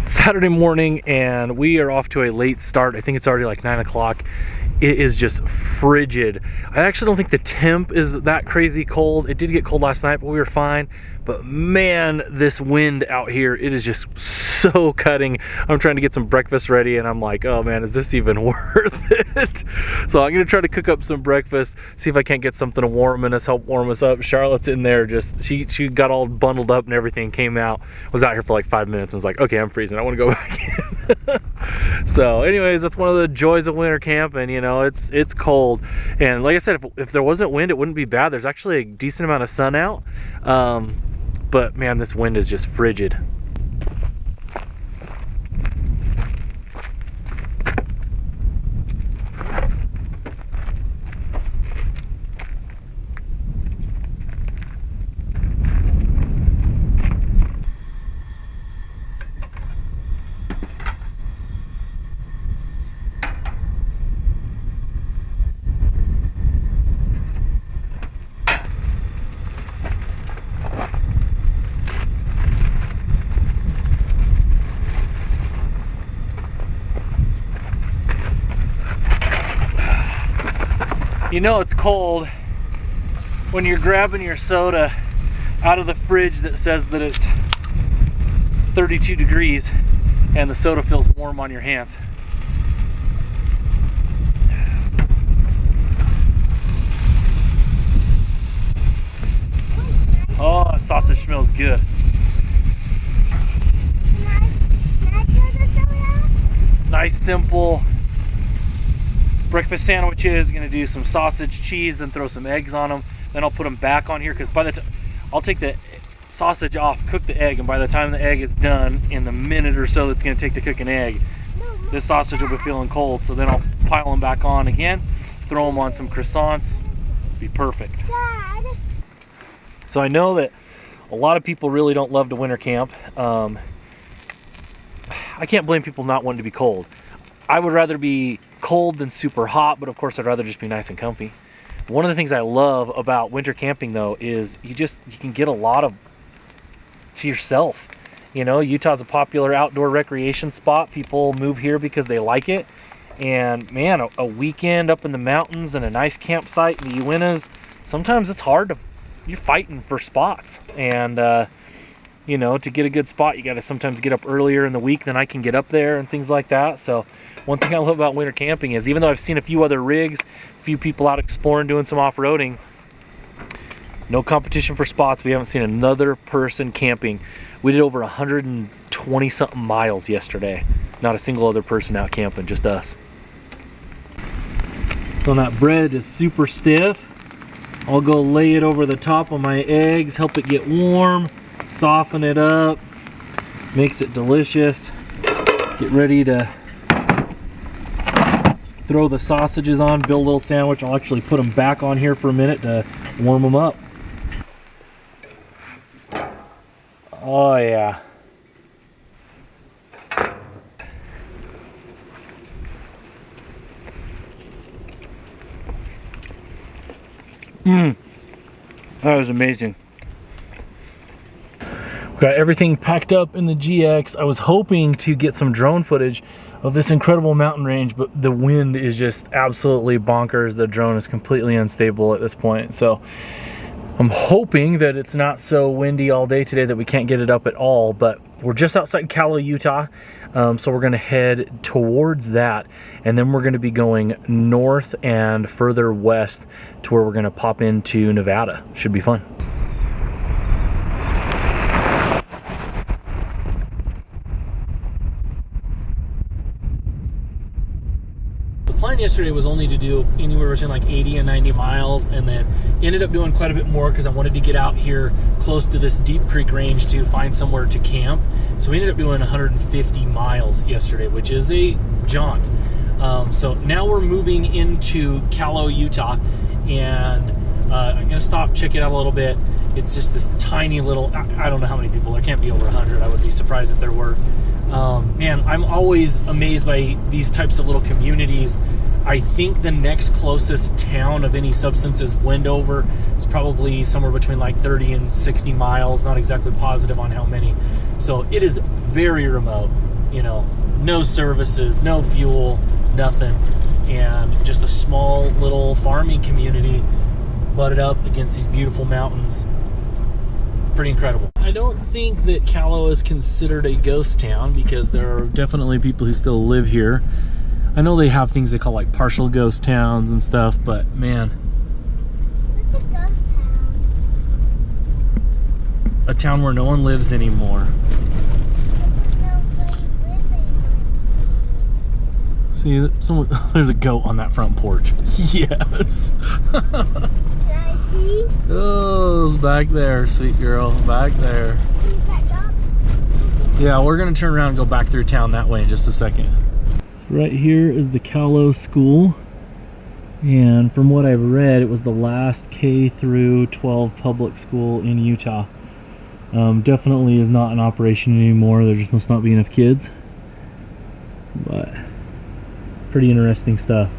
Saturday morning and we are off to a late start. I think it's already like 9 o'clock. It is just frigid. I actually don't think the temp is that crazy cold. It did get cold last night, but we were fine. But man, this wind out here, it is just so cutting. I'm trying to get some breakfast ready and I'm like, oh man, is this even worth it? So I'm gonna try to cook up some breakfast, see if I can't get something to help warm us up. Charlotte's in there, just she got all bundled up and everything, came out, was out here for like 5 minutes and was like, okay, I'm freezing, I want to go back in. So anyways, that's one of the joys of winter camping. You know, it's cold, and like I said, if there wasn't wind, it wouldn't be bad. There's actually a decent amount of sun out, but man, this wind is just frigid. You know it's cold when you're grabbing your soda out of the fridge that says that it's 32 degrees and the soda feels warm on your hands. Oh, sausage smells good. Nice, simple breakfast sandwiches. Gonna do some sausage, cheese, then throw some eggs on them. Then I'll put them back on here because by the time I'll take the sausage off, cook the egg, and by the time the egg is done, in the minute or so that's gonna take to cook an egg, this sausage will be feeling cold. So then I'll pile them back on again, throw them on some croissants, be perfect. Dad. So I know that a lot of people really don't love to winter camp. I can't blame people not wanting to be cold. I would rather be cold than super hot, but of course I'd rather just be nice and comfy. One of the things I love about winter camping though is you can get a lot of to yourself. You know, Utah's a popular outdoor recreation spot. People move here because they like it. And man, a weekend up in the mountains and a nice campsite in the Uintas, sometimes it's hard you're fighting for spots. And you know, to get a good spot, you got to sometimes get up earlier in the week than I can get up there and things like that. So one thing I love about winter camping is, even though I've seen a few other rigs, a few people out exploring, doing some off-roading, no competition for spots. We haven't seen another person camping. We did over 120 something miles yesterday. Not a single other person out camping, just us. So that bread is super stiff. I'll go lay it over the top of my eggs, help it get warm, soften it up, makes it delicious. Get ready to throw the sausages on, build a little sandwich. I'll actually put them back on here for a minute to warm them up. Oh yeah. That was amazing. We got everything packed up in the GX. I was hoping to get some drone footage of this incredible mountain range, but the wind is just absolutely bonkers. The drone is completely unstable at this point. So I'm hoping that it's not so windy all day today that we can't get it up at all, but we're just outside Callow, Utah. So we're gonna head towards that, and then we're gonna be going north and further west to where we're gonna pop into Nevada. Should be fun. Plan yesterday was only to do anywhere between like 80 and 90 miles, and then ended up doing quite a bit more because I wanted to get out here close to this Deep Creek range to find somewhere to camp. So we ended up doing 150 miles yesterday, which is a jaunt. So now we're moving into Callow, Utah, and I'm gonna stop, check it out a little bit. It's just this tiny little, I don't know how many people, there can't be over 100. I would be surprised if there were. Man, I'm always amazed by these types of little communities. I think the next closest town of any substance is Wendover. It's probably somewhere between like 30 and 60 miles, not exactly positive on how many. So it is very remote, you know, no services, no fuel, nothing, and just a small little farming community butted up against these beautiful mountains. Pretty incredible. I don't think that Callow is considered a ghost town because there are definitely people who still live here. I know they have things they call like partial ghost towns and stuff, but man. What's a ghost town? A town where no one lives anymore. See, there's a goat on that front porch. Yes. Can I see? Oh, it's back there, sweet girl, back there. Can you back up? Yeah, we're gonna turn around and go back through town that way in just a second. So right here is the Callow school, and from what I've read, it was the last K through 12 public school in Utah. Definitely is not in operation anymore. There just must not be enough kids, but pretty interesting stuff.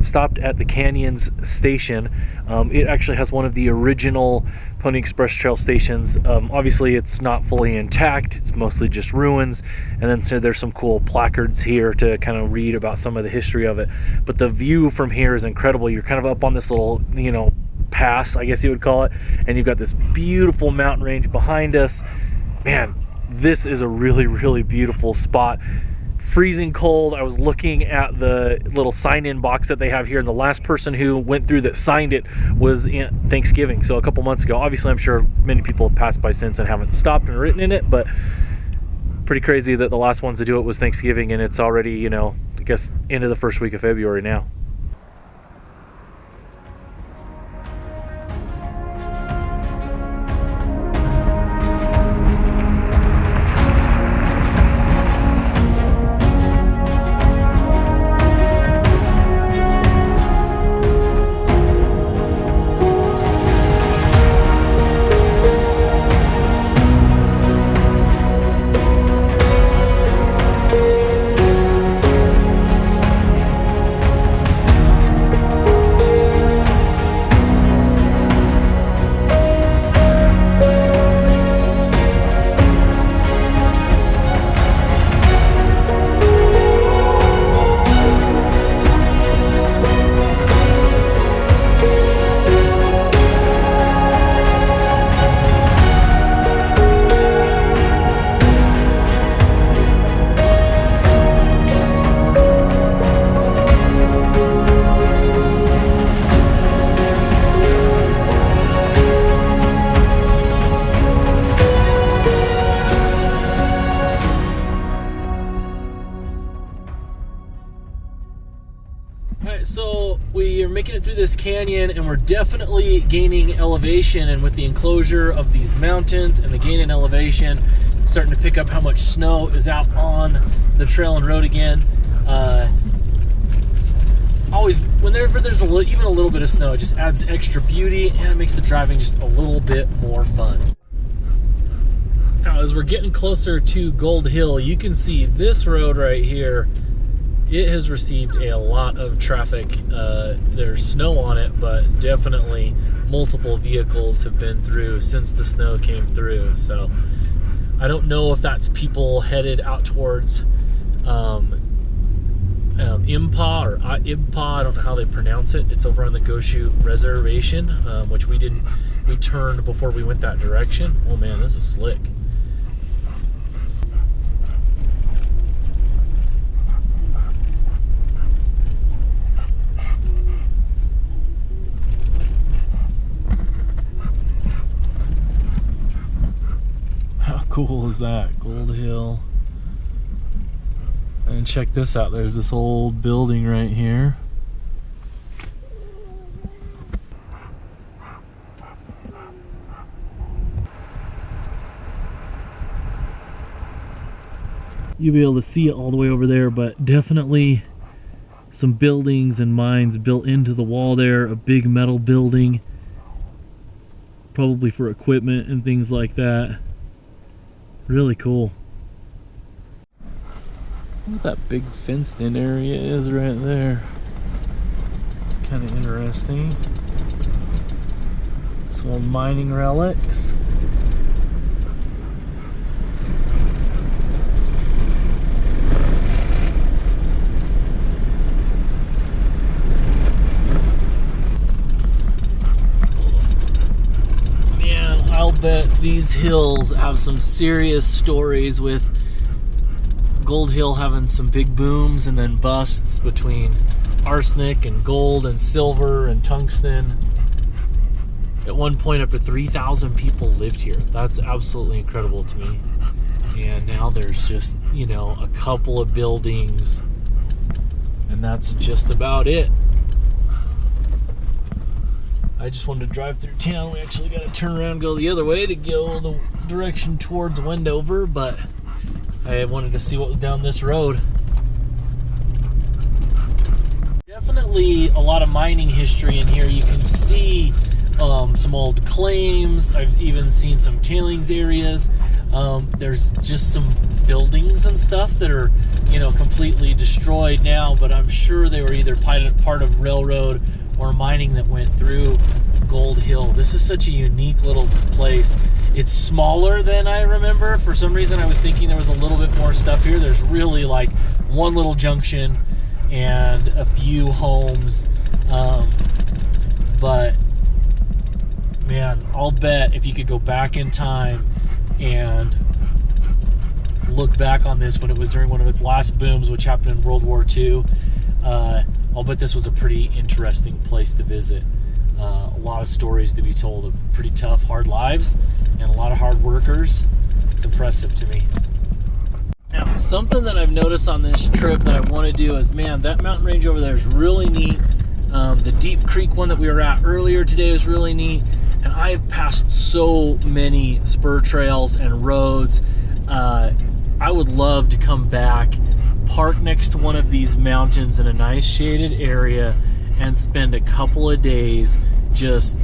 Stopped at the Canyons station. It actually has one of the original Pony Express Trail stations. Obviously it's not fully intact, it's mostly just ruins, and then so there's some cool placards here to kind of read about some of the history of it. But the view from here is incredible. You're kind of up on this little, you know, pass, I guess you would call it, and you've got this beautiful mountain range behind us. Man, this is a really, really beautiful spot. Freezing cold. I was looking at the little sign-in box that they have here, and the last person who went through that signed it was in Thanksgiving, so a couple months ago. Obviously I'm sure many people have passed by since and haven't stopped and written in it, but pretty crazy that the last ones to do it was Thanksgiving, and it's already, you know, I guess into the first week of February now. So we are making it through this canyon, and we're definitely gaining elevation, and with the enclosure of these mountains and the gain in elevation, starting to pick up how much snow is out on the trail and road again. Always, whenever there's even a little bit of snow, it just adds extra beauty and it makes the driving just a little bit more fun. Now, as we're getting closer to Gold Hill, you can see this road right here. It has received a lot of traffic. There's snow on it, but definitely multiple vehicles have been through since the snow came through. So I don't know if that's people headed out towards Impa or Impa. I don't know how they pronounce it. It's over on the Goshu Reservation, which we turned before we went that direction. Oh man, this is slick. How cool is that? Gold Hill. And check this out, there's this old building right here. You'll be able to see it all the way over there, but definitely some buildings and mines built into the wall there. A big metal building, probably for equipment and things like that. Really cool. What that big fenced in area is right there. It's kind of interesting. Some more mining relics. Man, I'll bet these hills have some serious stories, with Gold Hill having some big booms and then busts between arsenic and gold and silver and tungsten. At one point, up to 3,000 people lived here. That's absolutely incredible to me. And now there's just, you know, a couple of buildings, and that's just about it. I just wanted to drive through town. We actually got to turn around and go the other way to go the direction towards Wendover, but I wanted to see what was down this road. Definitely a lot of mining history in here. You can see some old claims. I've even seen some tailings areas. There's just some buildings and stuff that are, you know, completely destroyed now, but I'm sure they were either part of railroad or mining that went through Gold Hill. This is such a unique little place. It's smaller than I remember. For some reason, I was thinking there was a little bit more stuff here. There's really like one little junction and a few homes. But man, I'll bet if you could go back in time and look back on this when it was during one of its last booms, which happened in World War II, I'll bet this was a pretty interesting place to visit. A lot of stories to be told of pretty tough, hard lives and a lot of hard workers. It's impressive to me. Now, something that I've noticed on this trip that I want to do is, man, that mountain range over there is really neat. The Deep Creek one that we were at earlier today was really neat. And I've passed so many spur trails and roads. I would love to come back, park next to one of these mountains in a nice shaded area, and spend a couple of days just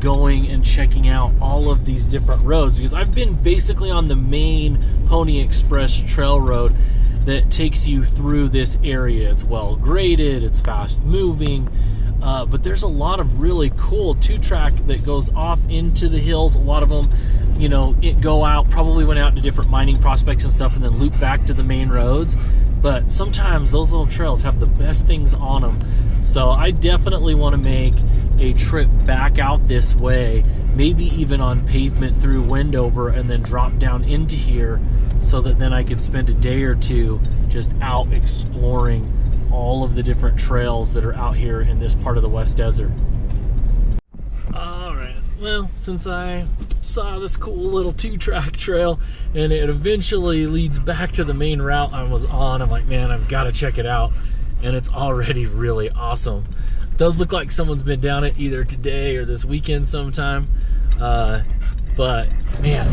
going and checking out all of these different roads, because I've been basically on the main Pony Express trail road that takes you through this area. It's well graded, it's fast moving, but there's a lot of really cool two-track that goes off into the hills. A lot of them, you know, probably went out to different mining prospects and stuff and then loop back to the main roads. But sometimes those little trails have the best things on them. So I definitely want to make a trip back out this way, maybe even on pavement through Wendover and then drop down into here, so that then I could spend a day or two just out exploring all of the different trails that are out here in this part of the West Desert. Alright, well, since I saw this cool little two-track trail and it eventually leads back to the main route I was on, I'm like, man, I've got to check it out. And it's already really awesome. It does look like someone's been down it either today or this weekend sometime. But man,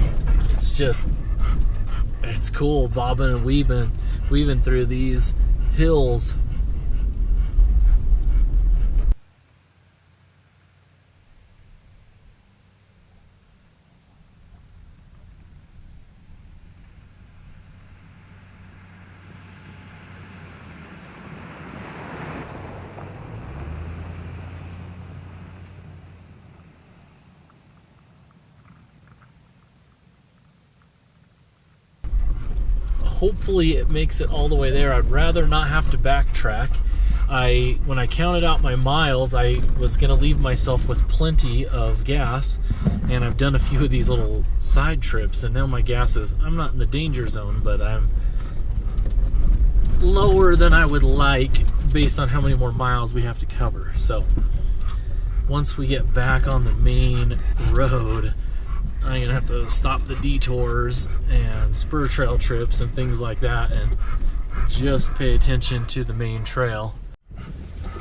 it's cool bobbing and weaving through these hills. hopefully it makes it all the way there. I'd rather not have to backtrack. When I counted out my miles, I was going to leave myself with plenty of gas, and I've done a few of these little side trips, and now my gas is, I'm not in the danger zone, but I'm lower than I would like based on how many more miles we have to cover. So once we get back on the main road, I'm gonna have to stop the detours and spur trail trips and things like that and just pay attention to the main trail.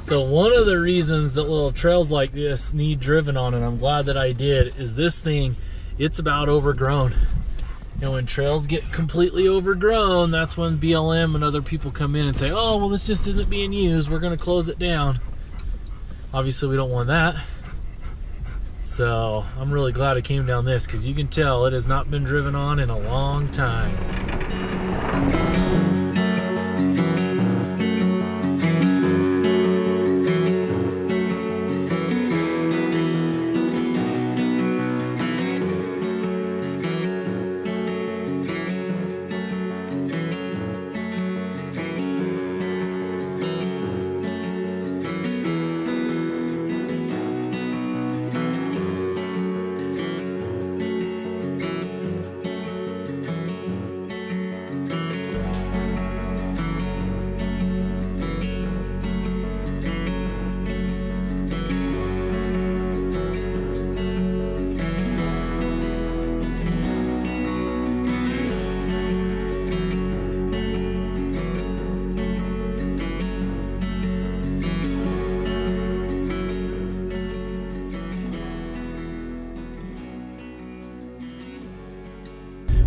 So one of the reasons that little trails like this need driven on, and I'm glad that I did, is this thing, it's about overgrown. And when trails get completely overgrown, that's when BLM and other people come in and say, oh, well, this just isn't being used, we're gonna close it down. Obviously we don't want that. So I'm really glad I came down this, because you can tell it has not been driven on in a long time.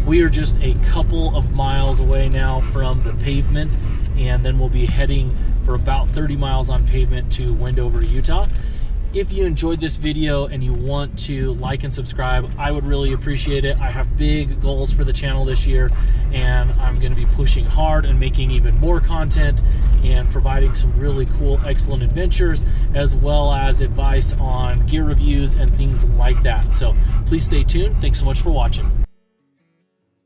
We are just a couple of miles away now from the pavement, and then we'll be heading for about 30 miles on pavement to Wendover, Utah. If you enjoyed this video and you want to like and subscribe, I would really appreciate it. I have big goals for the channel this year, and I'm going to be pushing hard and making even more content and providing some really cool, excellent adventures, as well as advice on gear reviews and things like that. So please stay tuned. Thanks so much for watching.